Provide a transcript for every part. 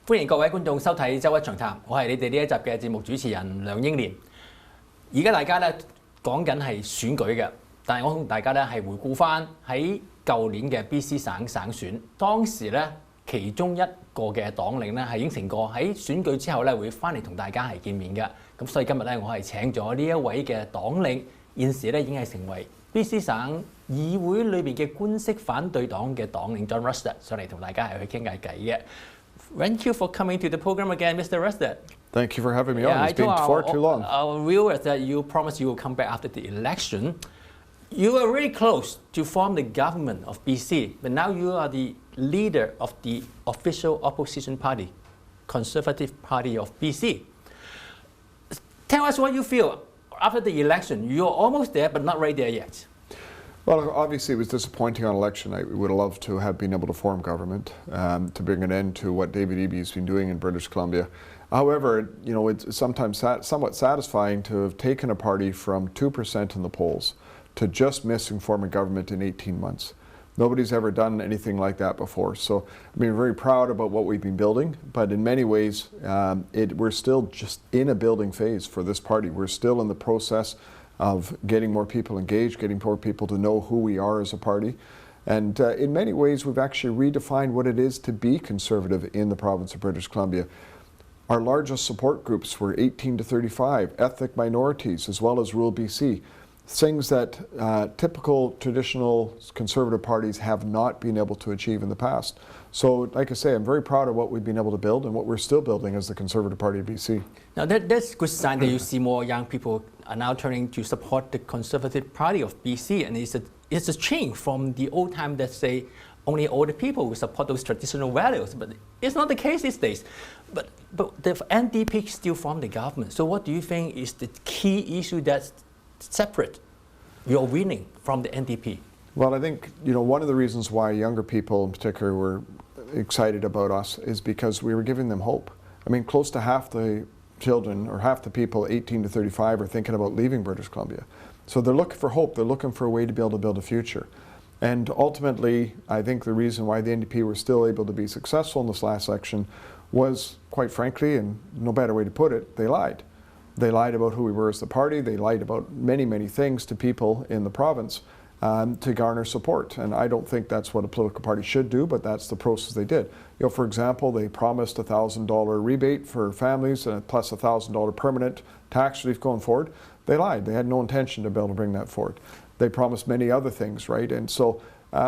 歡迎各位觀眾收睇周一長談，我係你哋呢一集嘅節目主持人梁英年。而家大家咧講緊係選舉嘅，但係我同大家咧係回顧翻喺舊年嘅 BC 省選，當時咧其中一個嘅黨領咧係應承過喺選舉之後咧會翻嚟同大家係見面嘅。咁所以今日咧我係請咗呢一位嘅黨領，現時咧已經係成為 BC 省議會裏邊嘅官式反對黨嘅黨領 John Rustad 上嚟同大家係去傾偈嘅。Thank you for coming to the program again, Mr. Rustad. Thank you for having me on. It's been far too long. Our viewers that you promised you will come back after the election. You were really close to form the government of BC, but now you are the leader of the official opposition party, Conservative Party of BC. Tell us what you feel after the election. You're almost there, but not right there yet. Well, obviously it was disappointing on election night. We would have loved to have been able to form government, to bring an end to what David Eby has been doing in British Columbia. However, you know, it's sometimes somewhat satisfying to have taken a party from 2% in the polls to just missing forming government in 18 months. Nobody's ever done anything like that before. So I mean, very proud about what we've been building, but in many ways, we're still just in a building phase for this party. We're still in the process of getting more people engaged, getting more people to know who we are as a party. And in many ways, we've actually redefined what it is to be conservative in the province of British Columbia. Our largest support groups were 18 to 35, ethnic minorities, as well as rural BC. Things that typical traditional conservative parties have not been able to achieve in the past. So, like I say, I'm very proud of what we've been able to build and what we're still building as the Conservative Party of BC. Now that's a good sign that you see more young people are now turning to support the Conservative Party of BC, and it's a change from the old time that say only older people will support those traditional values, but it's not the case these days. But the NDP still form the government. So what do you think is the key issue that's separate your winning from the NDP? Well, I think, you know, one of the reasons why younger people in particular were excited about us is because we were giving them hope. I mean, close to half the children or half the people 18 to 35 are thinking about leaving British Columbia. So they're looking for hope. They're looking for a way to be able to build a future. And ultimately, I think the reason why the NDP were still able to be successful in this last election was, quite frankly, and no better way to put it, they lied. They lied about who we were as the party. They lied about many, many things to people in the province to garner support. And I don't think that's what a political party should do, but that's the process they did. You know, for example, they promised a $1,000 rebate for families plus a $1,000 permanent tax relief going forward. They lied. They had no intention to be able to bring that forward. They promised many other things, right? And so,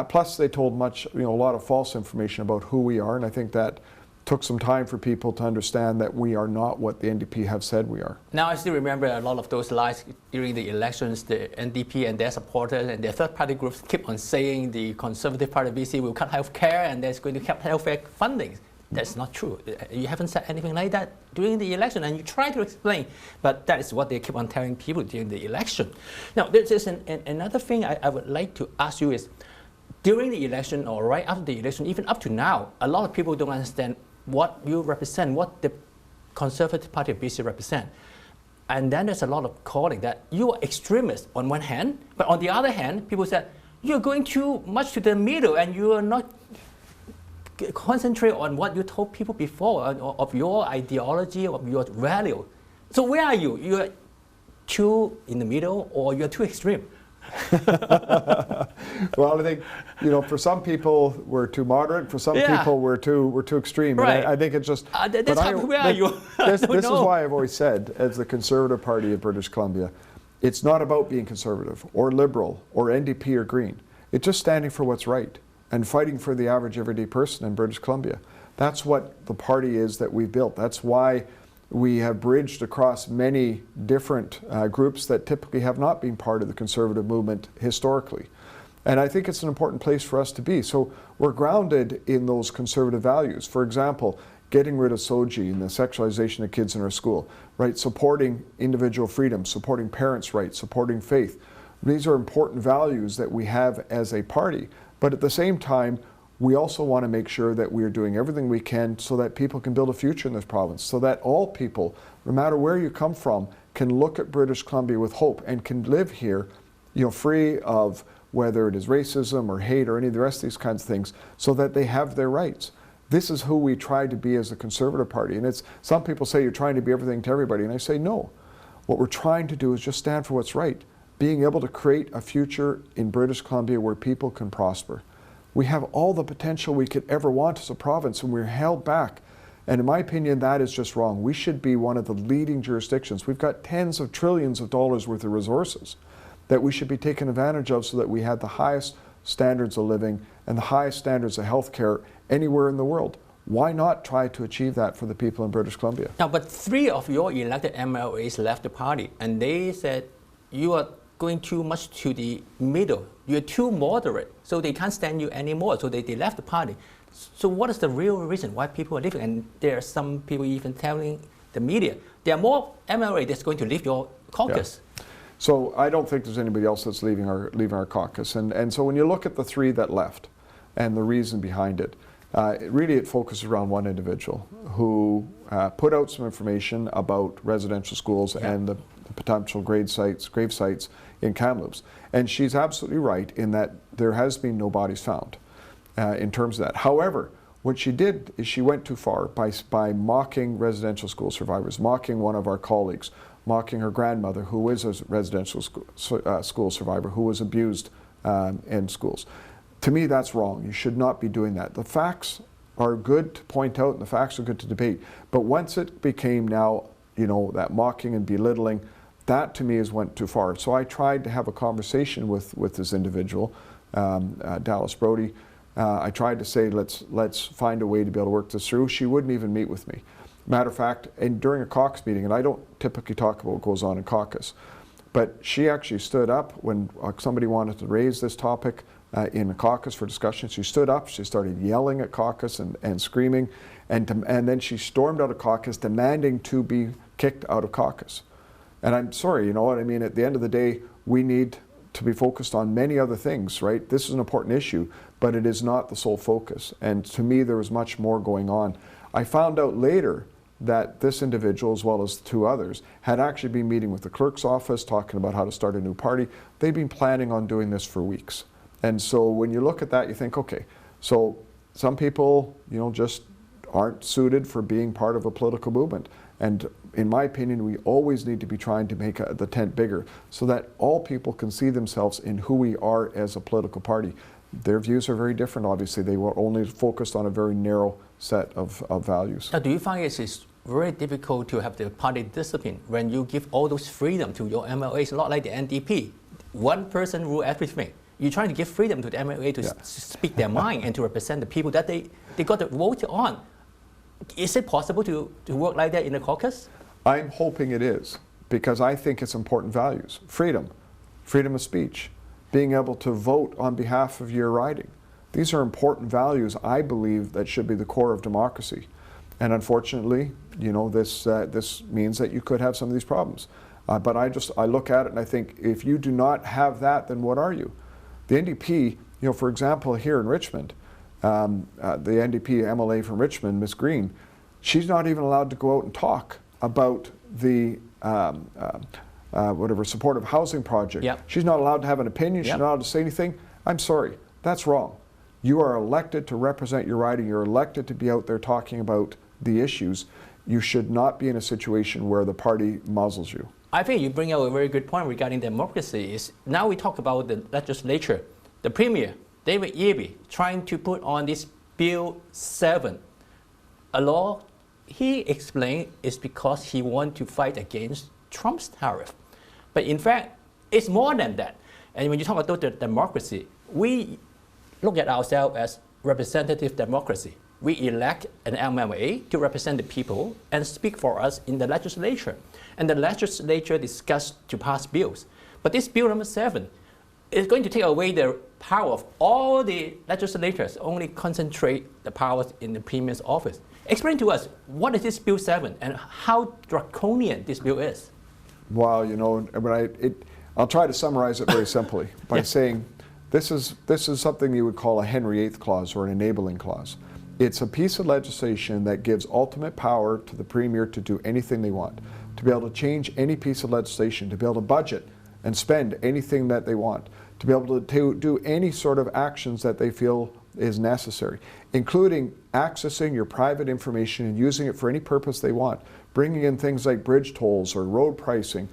plus they told a lot of false information about who we are, and I think that took some time for people to understand that we are not what the NDP have said we are. Now I still remember a lot of those lies during the elections. The NDP and their supporters and their third-party groups keep on saying the Conservative Party of BC will cut health care and there's going to cut health care funding. That's not true. You haven't said anything like that during the election, and you try to explain, but that is what they keep on telling people during the election. Now, there's another thing I would like to ask you is, during the election or right after the election, even up to now, a lot of people don't understand what you represent, what the Conservative Party of BC represent. And then there's a lot of calling that you are extremists on one hand, but on the other hand, people said, you're going too much to the middle and you are not concentrate on what you told people before of your ideology, of your value. So where are you? You're too in the middle or you're too extreme? Well, I think, you know, for some people we're too moderate. For some people we're too extreme. Right. I think it's just. Where are you? This is why I've always said, as the Conservative Party of British Columbia, it's not about being conservative or liberal or NDP or Green. It's just standing for what's right and fighting for the average everyday person in British Columbia. That's what the party is that we've built. That's why we have bridged across many different groups that typically have not been part of the conservative movement historically. And I think it's an important place for us to be. So we're grounded in those conservative values. For example, getting rid of SOGI and the sexualization of kids in our school, right? Supporting individual freedom, supporting parents' rights, supporting faith. These are important values that we have as a party. But at the same time, we also want to make sure that we are doing everything we can so that people can build a future in this province, so that all people, no matter where you come from, can look at British Columbia with hope and can live here, you know, free of whether it is racism or hate or any of the rest of these kinds of things, so that they have their rights. This is who we try to be as a Conservative Party. And it's, some people say you're trying to be everything to everybody, and I say no. What we're trying to do is just stand for what's right. Being able to create a future in British Columbia where people can prosper. We have all the potential we could ever want as a province, and we're held back. And in my opinion, that is just wrong. We should be one of the leading jurisdictions. We've got tens of trillions of dollars worth of resources that we should be taking advantage of so that we had the highest standards of living and the highest standards of healthcare anywhere in the world. Why not try to achieve that for the people in British Columbia? Now, but 3 of your elected MLAs left the party, and they said you are going too much to the middle. You're too moderate, so they can't stand you anymore, so they left the party. So what is the real reason why people are leaving? And there are some people even telling the media there are more MLAs that's going to leave your caucus. Yeah. So I don't think there's anybody else that's leaving our caucus. And so when you look at the 3 that left and the reason behind it, it focuses around one individual who put out some information about residential schools and the potential grave sites in Kamloops. And she's absolutely right in that there has been no bodies found in terms of that. However, what she did is she went too far by mocking residential school survivors, mocking one of our colleagues, mocking her grandmother, who is a residential school survivor, who was abused in schools. To me, that's wrong. You should not be doing that. The facts are good to point out, and the facts are good to debate. But once it became now, that mocking and belittling, that to me went too far. So I tried to have a conversation with this individual, Dallas Brody. I tried to say, let's find a way to be able to work this through. She wouldn't even meet with me. Matter of fact, and during a caucus meeting, and I don't typically talk about what goes on in caucus, but she actually stood up when somebody wanted to raise this topic in a caucus for discussion. She stood up, she started yelling at caucus and screaming, and then she stormed out of caucus demanding to be kicked out of caucus. And I'm sorry, you know what I mean? At the end of the day, we need to be focused on many other things, right? This is an important issue, but it is not the sole focus. And to me, there was much more going on. I found out later that this individual, as well as 2 others, had actually been meeting with the clerk's office, talking about how to start a new party. They've been planning on doing this for weeks. And so when you look at that, you think, okay, so some people, just aren't suited for being part of a political movement. And in my opinion, we always need to be trying to make the tent bigger so that all people can see themselves in who we are as a political party. Their views are very different, obviously. They were only focused on a very narrow set of values. Now, do you find it's very difficult to have the party discipline when you give all those freedom to your MLAs, not like the NDP? One person rule everything. You're trying to give freedom to the MLA to speak their mind and to represent the people that they got to vote on. Is it possible to work like that in the caucus? I'm hoping it is, because I think it's important values. Freedom of speech, being able to vote on behalf of your riding. These are important values, I believe, that should be the core of democracy. And unfortunately, this means that you could have some of these problems. But I look at it and I think, if you do not have that, then what are you? The NDP, for example, here in Richmond, the NDP MLA from Richmond, Ms. Green, she's not even allowed to go out and talk about the supportive housing project. Yep. She's not allowed to have an opinion. She's not allowed to say anything. I'm sorry, that's wrong. You are elected to represent your riding. You're elected to be out there talking about the issues. You should not be in a situation where the party muzzles you. I think you bring out a very good point regarding democracy. Now we talk about the legislature. The Premier, David Eby, trying to put on this Bill 7, a law he explained is because he wants to fight against Trump's tariff. But in fact, it's more than that. And when you talk about the democracy, we look at ourselves as representative democracy. We elect an MLA to represent the people and speak for us in the legislature. And the legislature discussed to pass bills. But this Bill number 7 is going to take away the power of all the legislators, only concentrate the powers in the Premier's office. Explain to us, what is this Bill 7 and how draconian this bill is? Well, I'll try to summarize it very simply by saying this is something you would call a Henry VIII clause or an enabling clause. It's a piece of legislation that gives ultimate power to the Premier to do anything they want, to be able to change any piece of legislation, to be able to budget and spend anything that they want, to be able to do any sort of actions that they feel is necessary, including accessing your private information and using it for any purpose they want, bringing in things like bridge tolls or road pricing,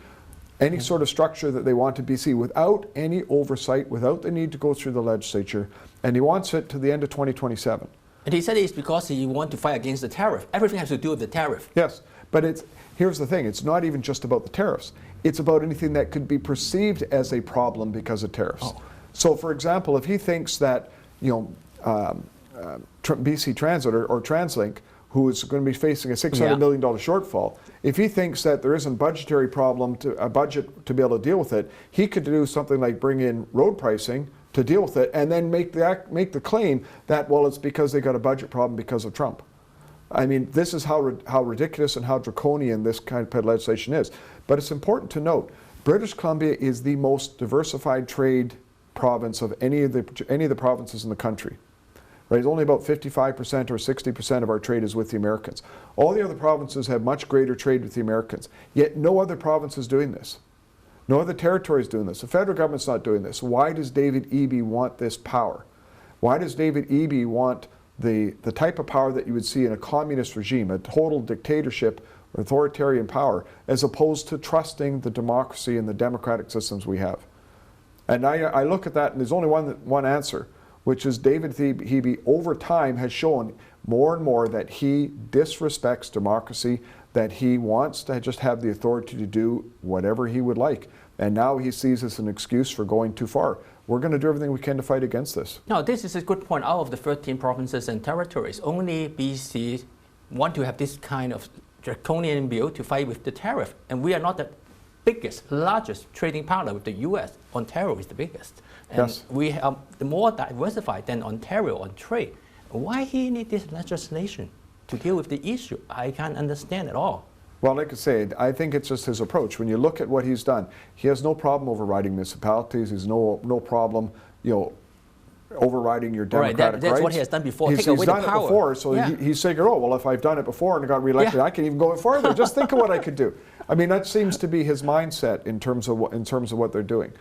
any sort of structure that they want to BC without any oversight, without the need to go through the legislature, and he wants it to the end of 2027. And he said it's because he wants to fight against the tariff. Everything has to do with the tariff. Yes, but here's the thing, it's not even just about the tariffs. It's about anything that could be perceived as a problem because of tariffs. Oh. So for example, if he thinks that, BC Transit or TransLink, who is going to be facing a $600 million shortfall, if he thinks that there isn't a budget to be able to deal with it, he could do something like bring in road pricing to deal with it and then make the claim that, well, it's because they got a budget problem because of Trump. I mean, this is how ridiculous and how draconian this kind of legislation is. But it's important to note, British Columbia is the most diversified trade province of any of the provinces in the country. Right? It's only about 55% or 60% of our trade is with the Americans. All the other provinces have much greater trade with the Americans. Yet no other province is doing this. No other territory is doing this. The federal government's not doing this. Why does David Eby want this power? Why does David Eby want the type of power that you would see in a communist regime, a total dictatorship or authoritarian power, as opposed to trusting the democracy and the democratic systems we have? And I look at that, and there's only one answer, which is David Eby over time has shown more and more that he disrespects democracy, that he wants to just have the authority to do whatever he would like. And now he sees this an excuse for going too far. We're going to do everything we can to fight against this. No, this is a good point. Out of the 13 provinces and territories, only BC want to have this kind of draconian bill to fight with the tariff. And we are not the largest trading partner with the US. Ontario is the biggest. And yes. We are more diversified than Ontario on trade. Why he need this legislation to deal with the issue? I can't understand at all. Well, like I say, I think it's just his approach. When you look at what he's done, he has no problem overriding municipalities. He's no problem, overriding your democratic rights. That's what he has done before. He's done it before, so he's saying, oh, well, if I've done it before and I got reelected, I can even go further. Just think of what I could do. I mean, that seems to be his mindset in terms of what they're doing.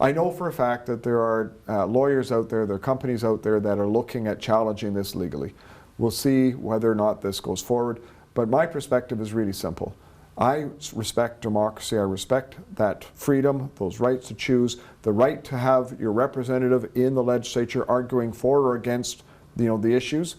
I know for a fact that there are lawyers out there, there are companies out there that are looking at challenging this legally. We'll see whether or not this goes forward. But my perspective is really simple. I respect democracy. I respect that freedom, those rights to choose, the right to have your representative in the legislature arguing for or against the issues.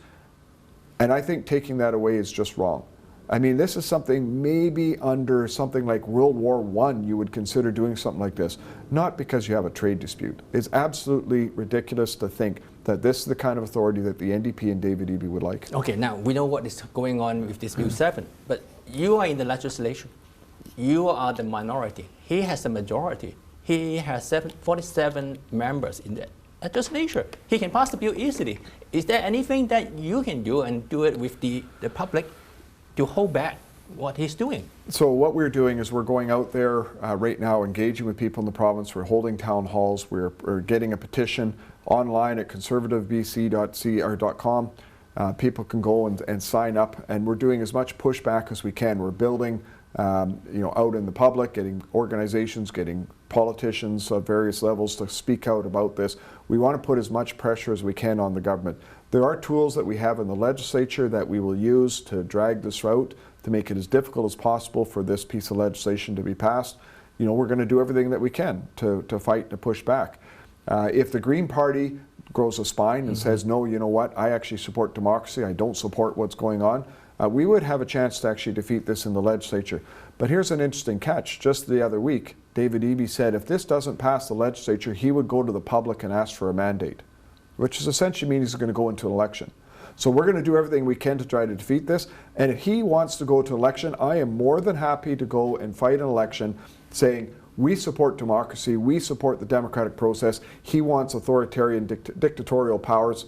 And I think taking that away is just wrong. I mean, this is something maybe under something like World War I you would consider doing something like this, not because you have a trade dispute. It's absolutely ridiculous to think that this is the kind of authority that the NDP and David Eby would like. Okay, now we know what is going on with this Bill 7, but you are in the legislation. You are the minority. He has the majority. He has 47 members in the legislature. He can pass the bill easily. Is there anything that you can do and do it with the public to hold back what he's doing? So what we're doing is we're going out there right now, engaging with people in the province. We're holding town halls. We're getting a petition online at conservativebc.com. People can go and sign up, and we're doing as much pushback as we can. We're building, out in the public, getting organizations, getting politicians of various levels to speak out about this. We want to put as much pressure as we can on the government. There are tools that we have in the legislature that we will use to drag this out, to make it as difficult as possible for this piece of legislation to be passed. We're going to do everything that we can to fight, to push back. If the Green Party grows a spine and says, no, you know what, I actually support democracy, I don't support what's going on, we would have a chance to actually defeat this in the legislature. But here's an interesting catch. Just the other week, David Eby said if this doesn't pass the legislature, he would go to the public and ask for a mandate, which is essentially means he's going to go into an election. So we're going to do everything we can to try to defeat this. And if he wants to go to election, I am more than happy to go and fight an election saying, we support democracy, we support the democratic process. He wants authoritarian dictatorial powers.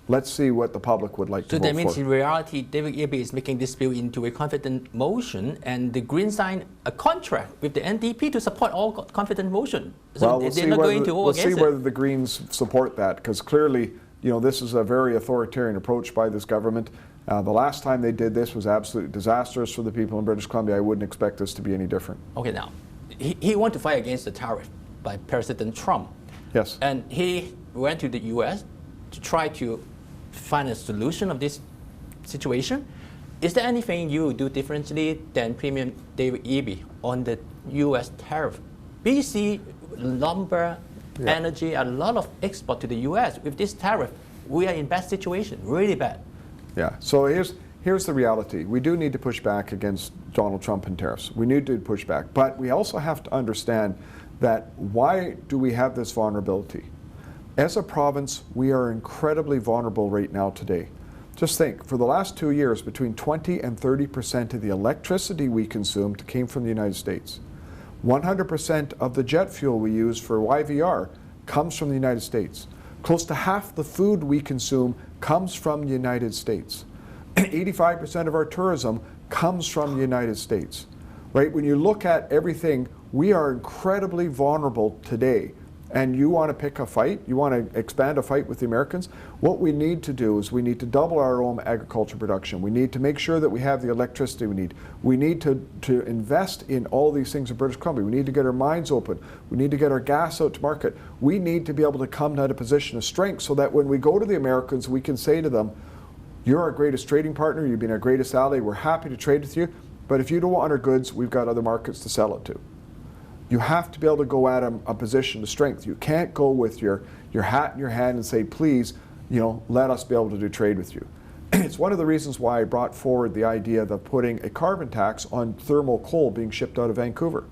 Let's see what the public would like to vote for. So that means in reality, David Eby is making this bill into a confident motion, and the Greens signed a contract with the NDP to support all confident motion. So well, they're not going to vote against it. We'll see whether the Greens support that, because clearly, this is a very authoritarian approach by this government. The last time they did this was absolutely disastrous for the people in British Columbia. I wouldn't expect this to be any different. Okay, now, he wanted to fight against the tariff by President Trump. Yes. And he went to the US to try to find a solution of this situation. Is there anything you would do differently than Premier David Eby on the U.S. tariff? BC lumber, energy, a lot of export to the U.S. With this tariff, we are in bad situation, really bad. Yeah, so here's the reality. We do need to push back against Donald Trump and tariffs. We need to push back. But we also have to understand that why do we have this vulnerability? As a province, we are incredibly vulnerable right now today. Just think, for the last 2 years, between 20 and 30% of the electricity we consumed came from the United States. 100% of the jet fuel we use for YVR comes from the United States. Close to half the food we consume comes from the United States. 85% of our tourism comes from the United States. Right? When you look at everything, we are incredibly vulnerable today. And you want to pick a fight, you want to expand a fight with the Americans, what we need to do is we need to double our own agriculture production. We need to make sure that we have the electricity we need. We need to invest in all these things in British Columbia. We need to get our mines open. We need to get our gas out to market. We need to be able to come to a position of strength so that when we go to the Americans, we can say to them, you're our greatest trading partner, you've been our greatest ally, we're happy to trade with you, but if you don't want our goods, we've got other markets to sell it to. You have to be able to go at a position of strength. You can't go with your hat in your hand and say, please, let us be able to do trade with you. It's one of the reasons why I brought forward the idea of putting a carbon tax on thermal coal being shipped out of Vancouver.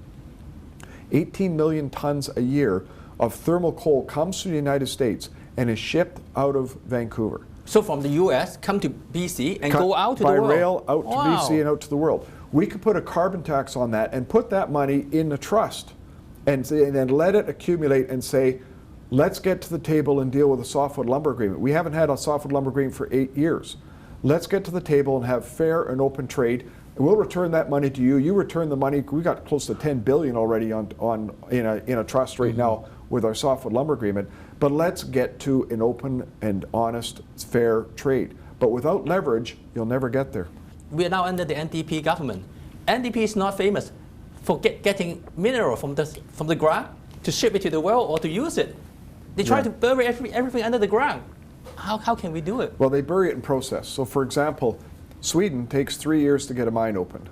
18 million tons a year of thermal coal comes to the United States and is shipped out of Vancouver. So from the U.S., come to BC and go out to the world? By rail out to BC and out to the world. We could put a carbon tax on that and put that money in the trust and then let it accumulate and say, let's get to the table and deal with a softwood lumber agreement. We haven't had a softwood lumber agreement for 8 years. Let's get to the table and have fair and open trade. And we'll return that money to you. You return the money. We got close to $10 billion already in a trust right now with our softwood lumber agreement. But let's get to an open and honest, fair trade. But without leverage, you'll never get there. We are now under the NDP government. NDP is not famous for getting mineral from the ground to ship it to the world or to use it. They try to bury everything under the ground. How can we do it? Well, they bury it in process. So for example, Sweden takes 3 years to get a mine open.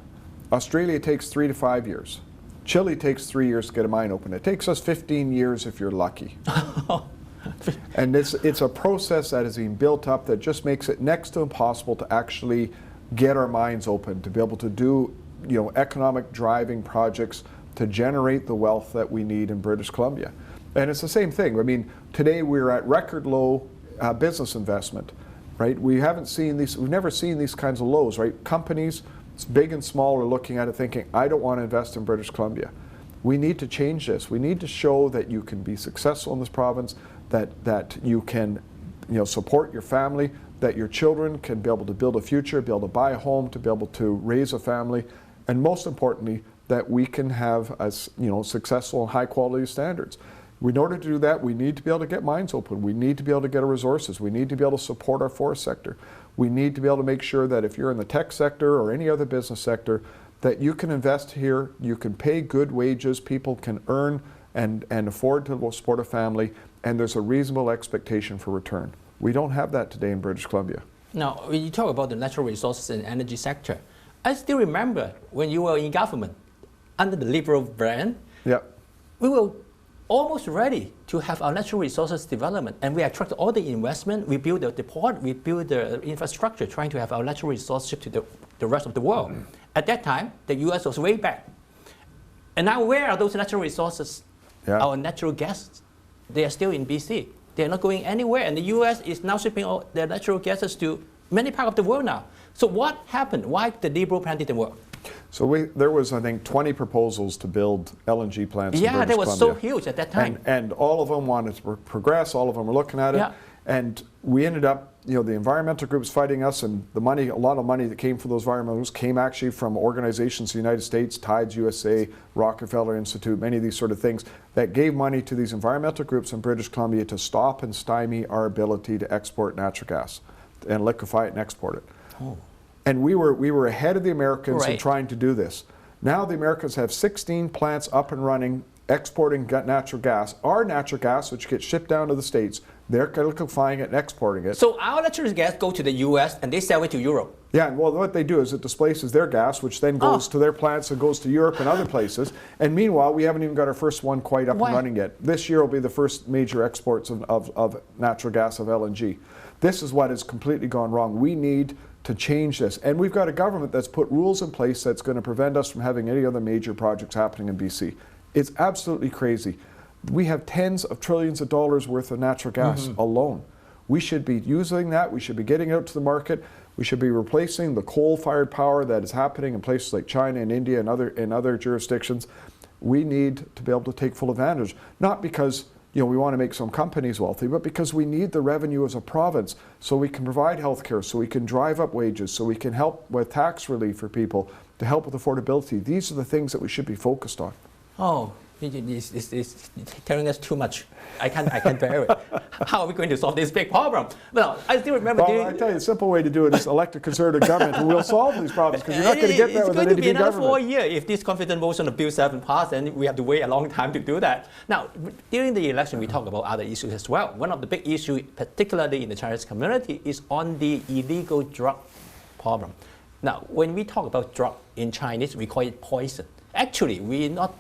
Australia takes 3 to 5 years. Chile takes 3 years to get a mine open. It takes us 15 years if you're lucky. And it's a process that is being built up that just makes it next to impossible to actually get our mines open, to be able to do economic driving projects to generate the wealth that we need in British Columbia. And it's the same thing. I mean, today we're at record low business investment, right? We've never seen these kinds of lows, right? Companies, big and small, are looking at it thinking, I don't want to invest in British Columbia. We need to change this. We need to show that you can be successful in this province, that you can support your family, that your children can be able to build a future, be able to buy a home, to be able to raise a family, and most importantly, that we can have successful and high quality standards. In order to do that, we need to be able to get mines open. We need to be able to get our resources. We need to be able to support our forest sector. We need to be able to make sure that if you're in the tech sector or any other business sector, that you can invest here, you can pay good wages, people can earn and afford to support a family, and there's a reasonable expectation for return. We don't have that today in British Columbia. Now, when you talk about the natural resources and energy sector, I still remember when you were in government under the Liberal brand, we were almost ready to have our natural resources development, and we attracted all the investment. We built the port, we built the infrastructure, trying to have our natural resources shipped to the rest of the world. At that time, the US was way back. And now where are those natural resources? Our natural gas, they are still in BC. They're not going anywhere, and the US is now shipping all their natural gases to many parts of the world now. So what happened? Why the Liberal plan didn't work? So there was, I think, 20 proposals to build LNG plants in British Columbia. That was so huge at that time. And all of them wanted to progress, all of them were looking at it. And we ended up, the environmental groups fighting us, and the money, a lot of money that came from those environmental groups came actually from organizations in the United States, Tides USA, Rockefeller Institute, many of these sort of things, that gave money to these environmental groups in British Columbia to stop and stymie our ability to export natural gas and liquefy it and export it. And we were ahead of the Americans in trying to do this. Now the Americans have 16 plants up and running, exporting natural gas. Our natural gas, which gets shipped down to the States, They're liquefying it and exporting it. So our natural gas go to the US and they sell it to Europe. Yeah, and well, what they do is it displaces their gas, which then goes to their plants and goes to Europe and other places. And meanwhile, we haven't even got our first one quite up and running yet. This year will be the first major exports of natural gas, of LNG. This is what has completely gone wrong. We need to change this. And we've got a government that's put rules in place that's going to prevent us from having any other major projects happening in BC. It's absolutely crazy. We have tens of trillions of dollars worth of natural gas alone. We should be using that. We should be getting it out to the market. We should be replacing the coal-fired power that is happening in places like China and India and other jurisdictions. We need to be able to take full advantage, not because we want to make some companies wealthy, but because we need the revenue as a province so we can provide health care, so we can drive up wages, so we can help with tax relief for people, to help with affordability. These are the things that we should be focused on. Oh, it's telling us too much. I can't bear it. How are we going to solve this big problem? Well, I still remember. Well, I tell you, the simple way to do it is elect a Conservative government who will solve these problems, because you're not going to get that with an NDP government. It's going to be another 4 years if this confidence motion of Bill 7 passes, and we have to wait a long time to do that. Now, during the election, we talk about other issues as well. One of the big issues, particularly in the Chinese community, is on the illegal drug problem. Now, when we talk about drug in Chinese, we call it poison. Actually, we not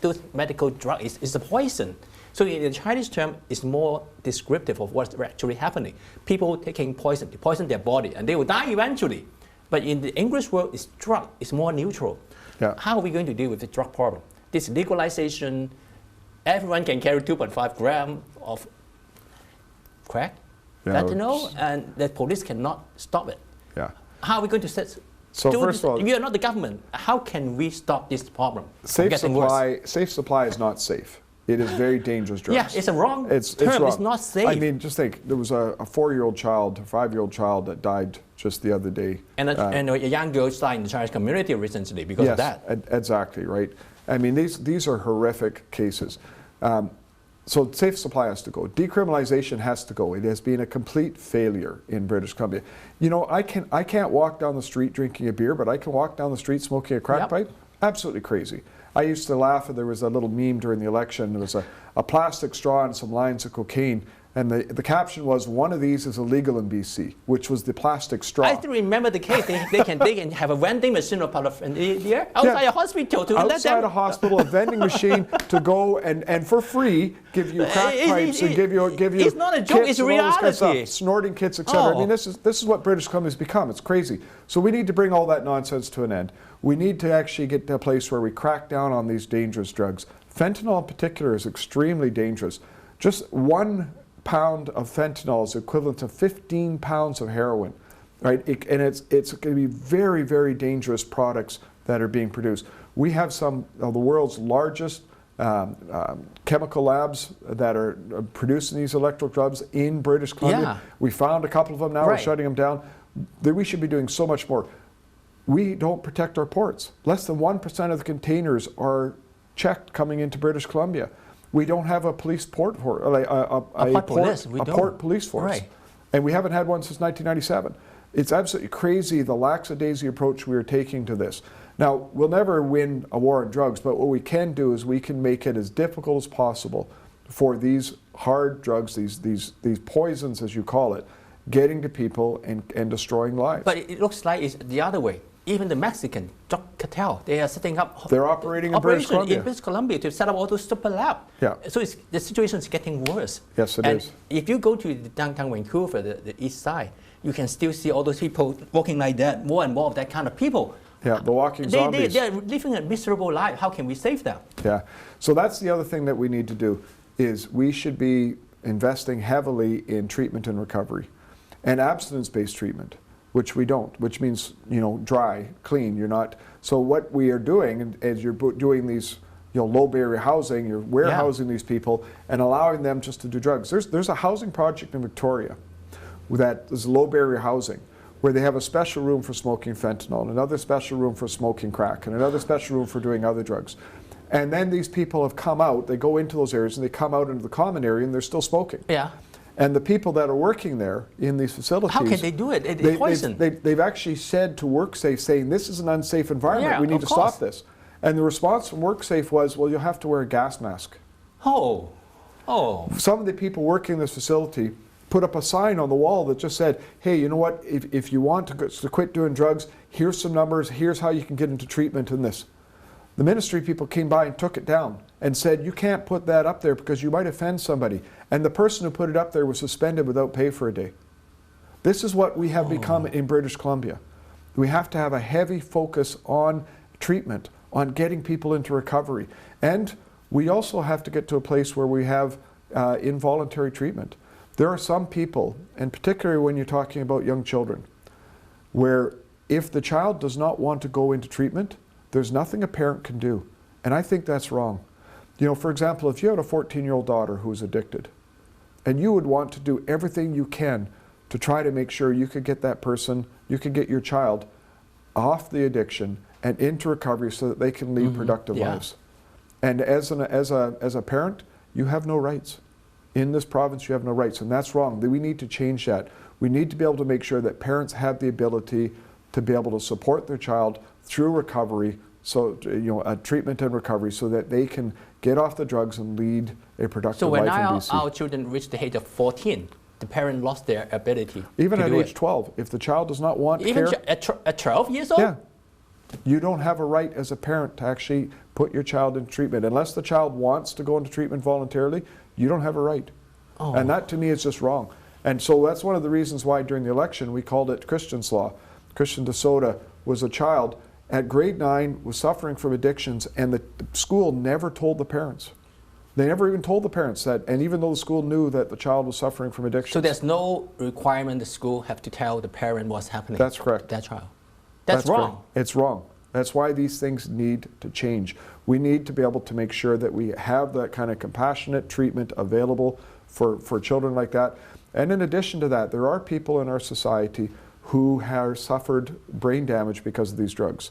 those medical drug is a poison. So in the Chinese term, it's more descriptive of what's actually happening. People taking poison, they poison their body, and they will die eventually. But in the English world, it's drug, it's more neutral. Yeah. How are we going to deal with the drug problem? This legalization, everyone can carry 2.5 grams of crack, fentanyl, and the police cannot stop it. Yeah. How are we going to set? So first of all, you are not the government. How can we stop this problem? Safe supply is not safe. It is very dangerous drugs. Yeah, it's a wrong term. It's wrong. It's not safe. I mean, just think, there was a 4-year-old child, a 5-year-old child that died just the other day. And a young girl died in the Chinese community recently because of that. Yes, exactly, right. I mean, these are horrific cases. So safe supply has to go. Decriminalization has to go. It has been a complete failure in British Columbia. I can't walk down the street drinking a beer, but I can walk down the street smoking a crack pipe. Absolutely crazy. I used to laugh, and there was a little meme during the election. There was a plastic straw and some lines of cocaine. And the caption was, one of these is illegal in BC, which was the plastic straw. I still remember the case. They can have a vending machine of there outside a hospital to outside a hospital, a vending machine to go and for free give you crack pipes and give you. It's not a joke. It's reality. Snorting kits, etc. I mean, this is what British Columbia has become. It's crazy. So we need to bring all that nonsense to an end. We need to actually get to a place where we crack down on these dangerous drugs. Fentanyl in particular is extremely dangerous. Just 1 pound of fentanyl is equivalent to 15 pounds of heroin, right? And it's going to be very, very dangerous products that are being produced. We have some of the world's largest chemical labs that are producing these electrical drugs in British Columbia. Yeah. We found a couple of them now. We're shutting them down. We should be doing so much more. We don't protect our ports. Less than 1% of the containers are checked coming into British Columbia. We don't have a police port force, a port police force. Right. And we haven't had one since 1997. It's absolutely crazy the lackadaisy approach we are taking to this. Now, we'll never win a war on drugs, but what we can do is we can make it as difficult as possible for these hard drugs, these poisons, as you call it, getting to people and destroying lives. But it looks like it's the other way. Even the Mexican drug cartel, they are setting up. They're operating in British Columbia to set up all those super labs. Yeah. So the situation is getting worse. Yes, it is. If you go to downtown Vancouver, the east side, you can still see all those people walking like that. More and more of that kind of people. Yeah, the walking zombies. They are living a miserable life. How can we save them? Yeah. So that's the other thing that we need to do, is we should be investing heavily in treatment and recovery, and abstinence-based treatment, which we don't, which means, dry, clean. You're not. So what we are doing is you're doing these, low barrier housing, you're warehousing these people and allowing them just to do drugs. There's a housing project in Victoria that is low barrier housing, where they have a special room for smoking fentanyl, and another special room for smoking crack, and another special room for doing other drugs. And then these people have come out, they go into those areas and they come out into the common area and they're still smoking. Yeah. And the people that are working there in these facilities, how can they do it? It's poison. They've actually said to WorkSafe, saying this is an unsafe environment. Yeah, we need to stop this. And the response from WorkSafe was, well, you'll have to wear a gas mask. Oh, Oh. Some of the people working in this facility put up a sign on the wall that just said, hey, you know what, if you want to quit doing drugs, here's some numbers, here's how you can get into treatment in this. The ministry people came by and took it down and said, you can't put that up there because you might offend somebody. And the person who put it up there was suspended without pay for a day. This is what we have become in British Columbia. We have to have a heavy focus on treatment, on getting people into recovery. And we also have to get to a place where we have involuntary treatment. There are some people, and particularly when you're talking about young children, where if the child does not want to go into treatment, there's nothing a parent can do. And I think that's wrong. You know, for example, if you had a 14-year-old daughter who's addicted, and you would want to do everything you can to try to make sure you could get that person, you could get your child off the addiction and into recovery so that they can lead productive lives. And as a parent, you have no rights. In this province, you have no rights, and that's wrong. We need to change that. We need to be able to make sure that parents have the ability to be able to support their child through recovery, so treatment and recovery, so that they can get off the drugs and lead a productive life in BC. So when our children reach the age of 14, the parent lost their ability. Even to at do age it. 12, if the child does not want Even care, at 12 years old? yeah, you don't have a right as a parent to actually put your child in treatment. Unless the child wants to go into treatment voluntarily, you don't have a right. Oh. And that to me is just wrong. And so that's one of the reasons why during the election we called it Christian's Law. Christian DeSoto was a child at grade 9, was suffering from addictions, and the school never told the parents. They never even told the parents that, and even though the school knew that the child was suffering from addiction. So there's no requirement the school have to tell the parent what's happening. That's correct. That child. That's wrong. Correct. It's wrong. That's why these things need to change. We need to be able to make sure that we have that kind of compassionate treatment available for children like that. And in addition to that, there are people in our society who have suffered brain damage because of these drugs.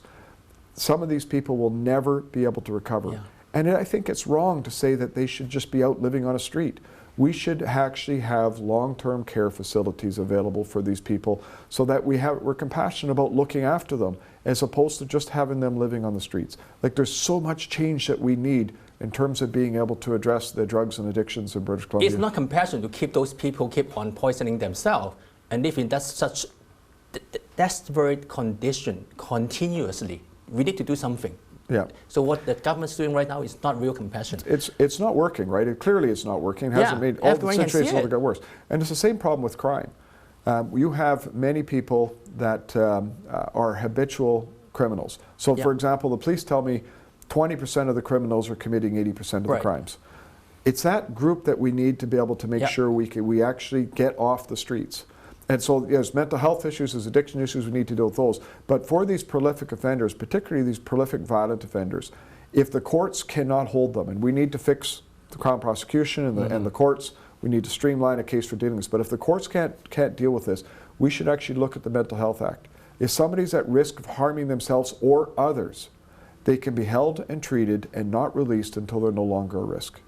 Some of these people will never be able to recover. Yeah. And I think it's wrong to say that they should just be out living on a street. We should actually have long-term care facilities available for these people so that we're compassionate about looking after them as opposed to just having them living on the streets. Like, there's so much change that we need in terms of being able to address the drugs and addictions in British Columbia. It's not compassion to keep those people keep on poisoning themselves and live in such desperate condition continuously. We need to do something. Yeah. So what the government's doing right now is not real compassion. It's not working, right? Clearly it's not working. It hasn't made all the situations only got worse. And it's the same problem with crime. You have many people that are habitual criminals. So for example, the police tell me 20% of the criminals are committing 80% of the crimes. It's that group that we need to be able to make sure we actually get off the streets. And so there's mental health issues, there's addiction issues, we need to deal with those. But for these prolific offenders, particularly these prolific violent offenders, if the courts cannot hold them, and we need to fix the Crown prosecution and the courts, we need to streamline a case for dealing with this. But if the courts can't deal with this, we should actually look at the Mental Health Act. If somebody's at risk of harming themselves or others, they can be held and treated and not released until they're no longer a risk.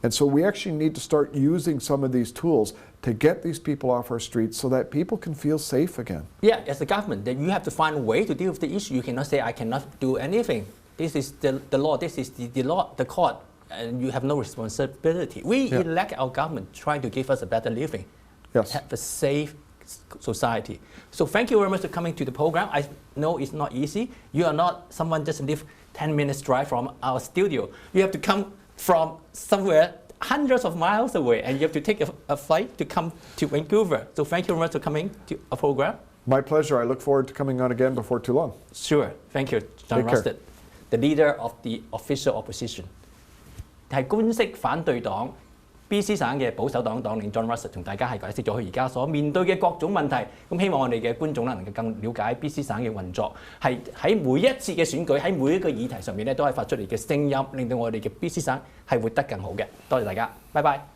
And so we actually need to start using some of these tools to get these people off our streets so that people can feel safe again. Yeah, as a government, then you have to find a way to deal with the issue. You cannot say, I cannot do anything. This is the law, this is the law, the court, and you have no responsibility. We elect our government trying to give us a better living, have a safe society. So thank you very much for coming to the program. I know it's not easy. You are not someone just live 10 minutes drive from our studio. You have to come from somewhere hundreds of miles away, and you have to take a flight to come to Vancouver. So thank you very much for coming to our program. My pleasure. I look forward to coming on again before too long. Sure. Thank you, John Rustad, the leader of the official opposition. 係官式反對黨 BC 省嘅保守黨黨領 John Rustad 同大家係解釋咗佢而家所面對嘅各種問題。咁希望我哋嘅觀眾能夠更了解 BC 省嘅運作，係喺每一次嘅選舉，喺每一個議題上面咧，都係發出嚟嘅聲音，令到我哋嘅 BC 省係活得更好嘅。多謝大家，拜拜。